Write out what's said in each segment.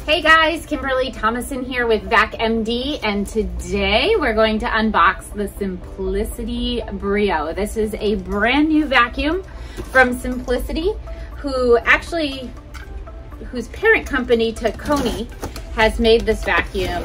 Hey guys, Kimberly Thomason here with Vac MD, and today we're going to unbox the Simplicity Brio. This is a brand new vacuum from Simplicity, whose parent company, Tacony, has made this vacuum,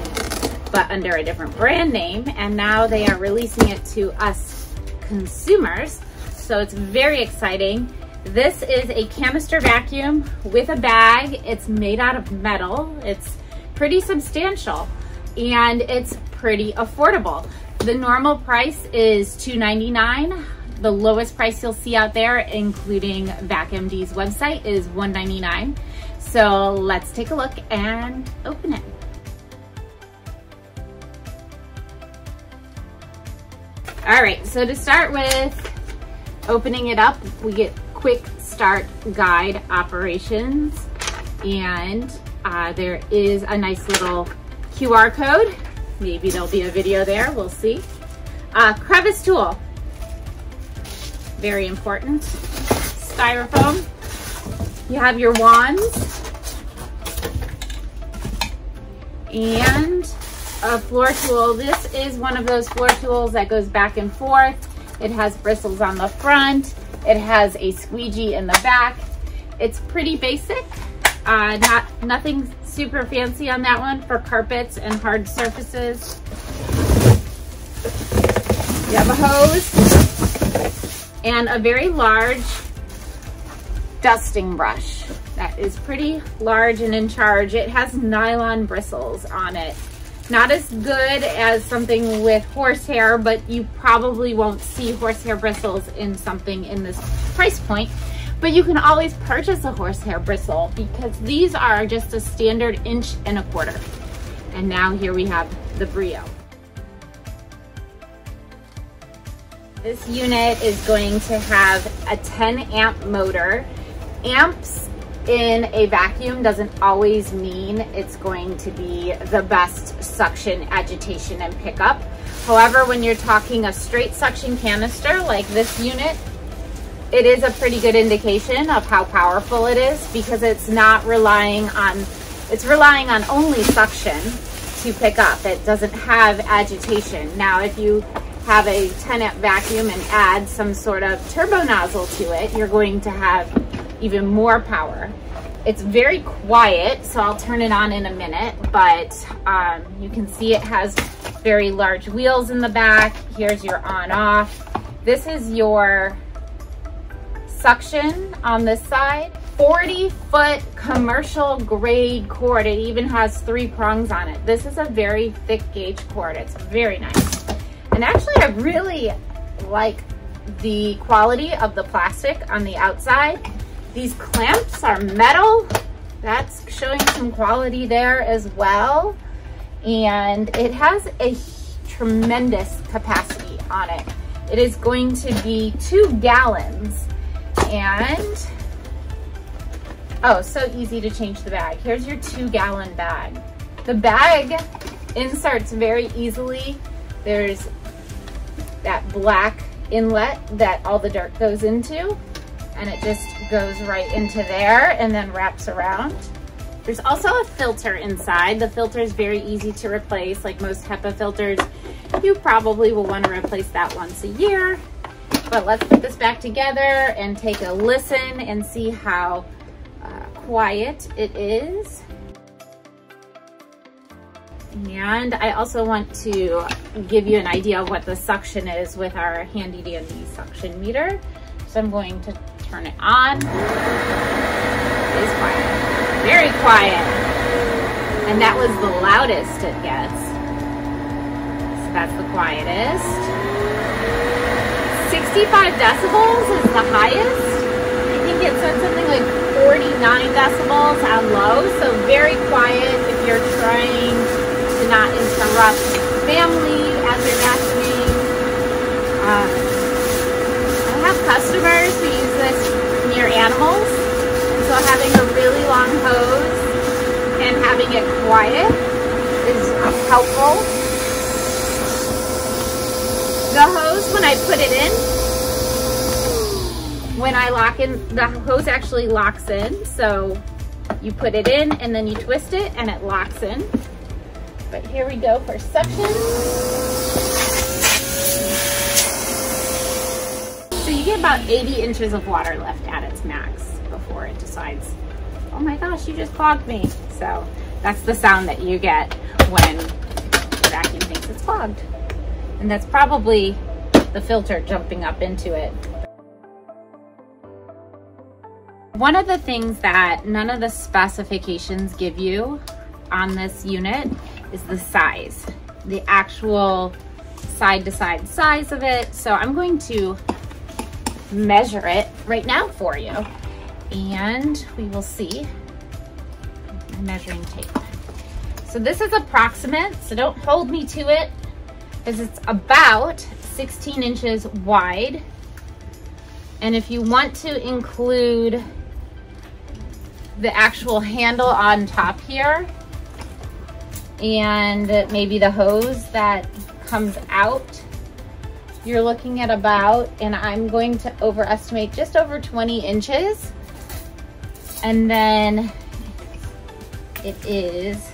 but under a different brand name, and now they are releasing it to us consumers. So it's very exciting. This is a canister vacuum with a bag. It's made out of metal. It's pretty substantial and it's pretty affordable. The normal price is $2.99. The lowest price you'll see out there, including Vac MD's website, is $1.99. So let's take a look and open it. All right, so to start with opening it up, we get quick start guide operations, and there is a nice little QR code. Maybe there'll be a video there, we'll see. Crevice tool, very important. Styrofoam. You have your wands and a floor tool. This is one of those floor tools that goes back and forth. It has bristles on the front. It has a squeegee in the back. It's pretty basic, nothing super fancy on that one for carpets and hard surfaces. You have a hose and a very large dusting brush that is pretty large and in charge. It has nylon bristles on it. Not as good as something with horsehair, but you probably won't see horsehair bristles in something in this price point. But you can always purchase a horsehair bristle because these are just a standard 1.25 inches. And now here we have the Brio. This unit is going to have a 10 amp motor. Amps in a vacuum doesn't always mean it's going to be the best suction, agitation, and pickup. However, when you're talking a straight suction canister like this unit, it is a pretty good indication of how powerful it is, because it's relying on only suction to pick up. It doesn't have agitation. Now, if you have a 10 amp vacuum and add some sort of turbo nozzle to it, you're going to have even more power. It's very quiet, so I'll turn it on in a minute, but you can see it has very large wheels in the back. Here's your on off. This is your suction on this side. 40-foot commercial grade cord. It even has 3 prongs on it. This is a very thick gauge cord. It's very nice. And actually, I really like the quality of the plastic on the outside. These clamps are metal. That's showing some quality there as well. And it has a tremendous capacity on it. It is going to be 2 gallons. And, oh, so easy to change the bag. Here's your 2-gallon bag. The bag inserts very easily. There's that black inlet that all the dirt goes into, and it just goes right into there and then wraps around. There's also a filter inside. The filter is very easy to replace. Like most HEPA filters, you probably will want to replace that once a year. But let's put this back together and take a listen and see how quiet it is. And I also want to give you an idea of what the suction is with our handy dandy suction meter. So I'm going to turn it on. It is quiet, very quiet. And that was the loudest it gets. So that's the quietest. 65 decibels is the highest. I think it said something like 49 decibels on low. So very quiet if you're trying to not interrupt family as you're vacuuming. I have customers who use this near animals, and so having a really long hose and having it quiet is helpful. The hose, when I put it in, when I lock in, the hose actually locks in, so You put it in and then you twist it and it locks in. But here we go for suction. So you get about 80 inches of water left at its max before it decides, oh my gosh, you just clogged me. So that's the sound that you get when the vacuum thinks it's clogged. And that's probably the filter jumping up into it. One of the things that none of the specifications give you on this unit is the size, the actual side-to-side size of it. So I'm going to measure it right now for you, and we will see my measuring tape. So this is approximate, so don't hold me to it, because it's about 16 inches wide. And if you want to include the actual handle on top here and maybe the hose that comes out, you're looking at about, and I'm going to overestimate, just over 20 inches. And then it is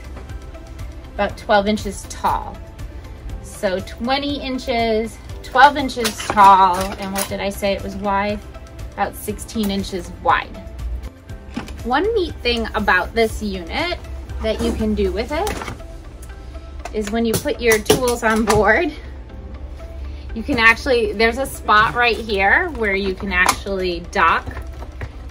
about 12 inches tall. So 20 inches, 12 inches tall, and what did I say it was wide? About 16 inches wide. One neat thing about this unit that you can do with it is when you put your tools on board, you can actually, there's a spot right here where you can actually dock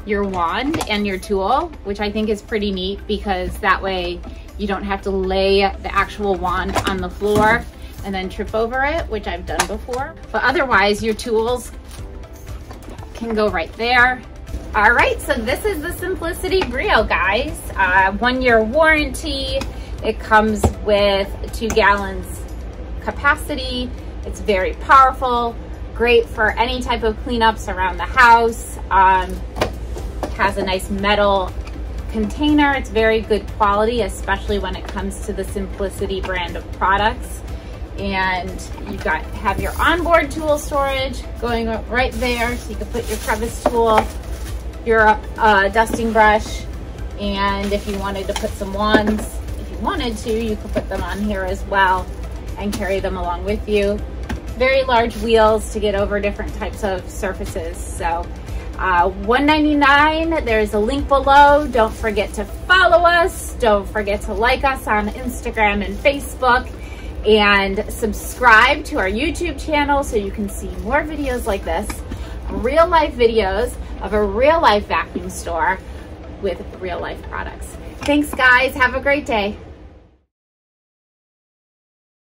your wand and your tool, which I think is pretty neat, because that way you don't have to lay the actual wand on the floor and then trip over it, which I've done before. But otherwise, your tools can go right there. All right, so this is the Simplicity Brio, guys. 1-year warranty. It comes with 2 gallons capacity. It's very powerful, great for any type of cleanups around the house. Has a nice metal container. It's very good quality, especially when it comes to the Simplicity brand of products. And you have your onboard tool storage going right there, so you can put your crevice tool, your dusting brush, and if you wanted to put some wands, if you wanted to, you could put them on here as well and carry them along with you. Very large wheels to get over different types of surfaces. So $199, there's a link below. Don't forget to follow us. Don't forget to like us on Instagram and Facebook, and subscribe to our YouTube channel so you can see more videos like this, real life videos of a real life vacuum store with real life products. Thanks guys, have a great day.